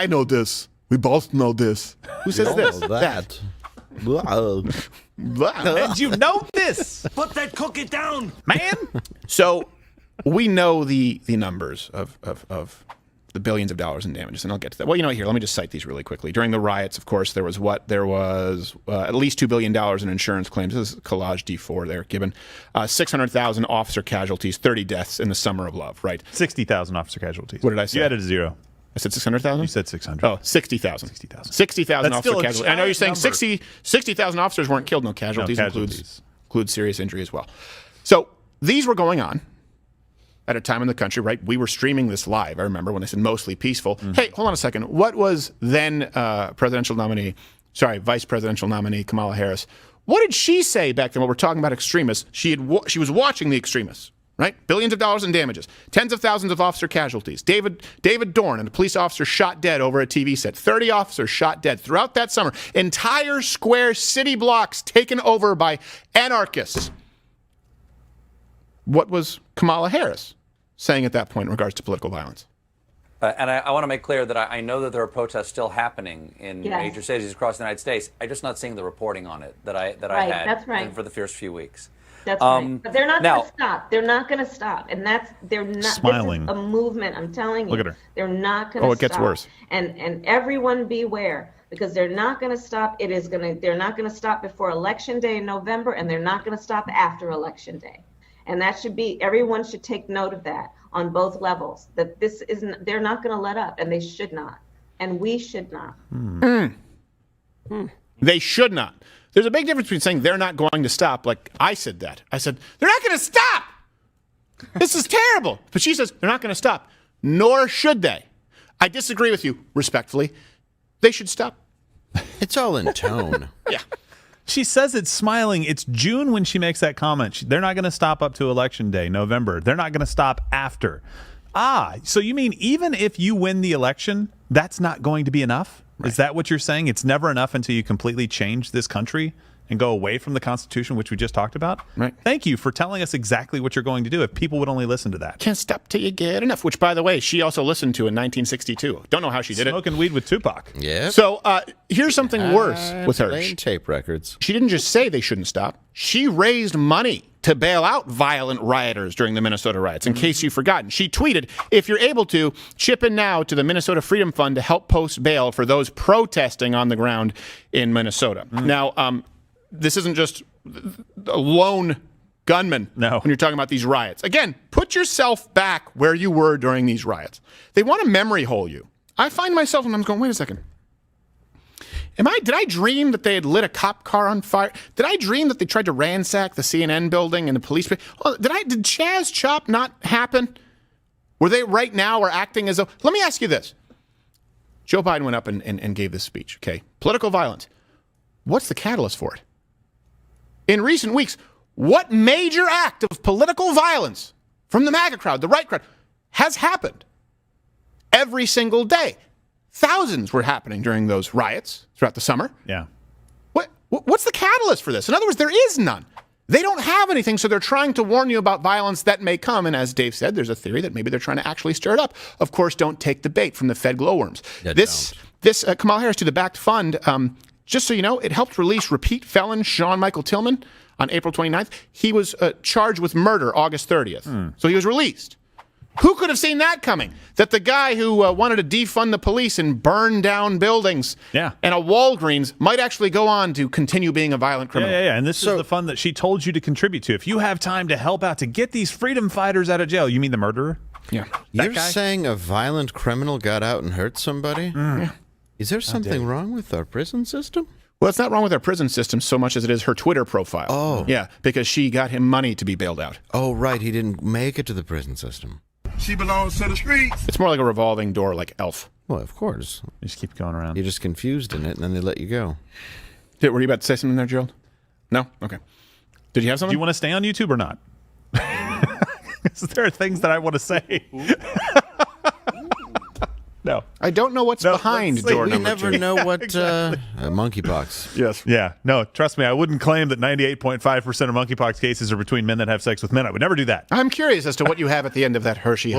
I know this. We both know this. Who says this? That. And you know this. Put that cookie down, man. So we know the numbers of the billions of dollars in damages, and I'll get to that. Well, here, let me just cite these really quickly. During the riots, of course, there was at least $2 billion in insurance claims. This is collage D4 there, given 600,000 officer casualties, 30 deaths in the summer of love, right? 60,000 officer casualties. What did I say? You added a zero. I said 600,000? You said 600. Oh, 60,000. 60,000. 60,000 officer still a casualties. I know you're saying giant 60,000 officers weren't killed. No, casualties, casualties. includes serious injury as well. So these were going on at a time in the country, right? We were streaming this live. I remember when they said mostly peaceful. Mm-hmm. Hey, hold on a second. What was then Vice presidential nominee Kamala Harris? What did she say back then when we're talking about extremists? She was watching the extremists. Right? Billions of dollars in damages. Tens of thousands of officer casualties. David Dorn, and a police officer shot dead over a TV set. 30 officers shot dead throughout that summer. Entire square city blocks taken over by anarchists. What was Kamala Harris saying at that point in regards to political violence? And I want to make clear that I know that there are protests still happening in major cities across the United States. I'm just not seeing the reporting on it that I had that's right. for the first few weeks. That's right. But they're not going to stop. They're not going to stop. And they're not smiling. This is a movement, I'm telling you. Look at her. They're not going to stop. Oh, it gets worse. And everyone beware, because they're not going to stop. They're not going to stop before Election Day in November, and they're not going to stop after Election Day. And everyone should take note of that on both levels, that they're not going to let up, and they should not. And we should not. They should not. There's a big difference between saying they're not going to stop, like I said that. I said, they're not going to stop. This is terrible. But she says, they're not going to stop, nor should they. I disagree with you, respectfully. They should stop. It's all in tone. Yeah. She says it's smiling. It's June when she makes that comment. They're not going to stop up to Election Day, November. They're not going to stop after. So you mean even if you win the election, that's not going to be enough? Right. Is that what you're saying? It's never enough until you completely change this country and go away from the Constitution, which we just talked about? Right. Thank you for telling us exactly what you're going to do if people would only listen to that. Can't stop till you get enough, which, by the way, she also listened to in 1962. Don't know how she did it. Smoking weed with Tupac. Yeah. So here's something worse with her. Playing tape records. She didn't just say they shouldn't stop. She raised money to bail out violent rioters during the Minnesota riots, in case you've forgotten. She tweeted, if you're able to, chip in now to the Minnesota Freedom Fund to help post bail for those protesting on the ground in Minnesota. Now, this isn't just a lone gunman when you're talking about these riots. Again, put yourself back where you were during these riots. They want to memory hole you. I find myself sometimes going, wait a second. Did I dream that they had lit a cop car on fire? Did I dream that they tried to ransack the CNN building and the police? Oh, did Chaz Chop not happen? Were they right now acting as though? Let me ask you this. Joe Biden went up and gave this speech. Okay, political violence. What's the catalyst for it? In recent weeks, what major act of political violence from the MAGA crowd, the right crowd, has happened? Every single day. Thousands were happening during those riots throughout the summer. Yeah. What's the catalyst for this? In other words, there is none. They don't have anything, so they're trying to warn you about violence that may come. And as Dave said, there's a theory that maybe they're trying to actually stir it up. Of course, don't take the bait from the Fed glowworms. This Kamala Harris to the backed fund, just so you know, it helped release repeat felon Sean Michael Tillman on April 29th. He was charged with murder August 30th. So he was released. Who could have seen that coming? That the guy who wanted to defund the police and burn down buildings and a Walgreens might actually go on to continue being a violent criminal. Yeah. And this is the fund that she told you to contribute to. If you have time to help out to get these freedom fighters out of jail, you mean the murderer? Yeah. You're saying a violent criminal got out and hurt somebody? Yeah. Is there something wrong with our prison system? Well, it's not wrong with our prison system so much as it is her Twitter profile. Oh. Yeah, because she got him money to be bailed out. Oh, right. He didn't make it to the prison system. She belongs to the streets. It's more like a revolving door, like Elf. Well, of course. You just keep going around. You're just confused in it, and then they let you go. Were you about to say something there, Gerald? No? Okay. Did you have something? Do you want to stay on YouTube or not? There are things that I want to say. No. I don't know what's behind door We number never 2. know what monkeypox. Yes. Yeah. No, trust me, I wouldn't claim that 98.5% of monkeypox cases are between men that have sex with men. I would never do that. I'm curious as to what you have at the end of that Hershey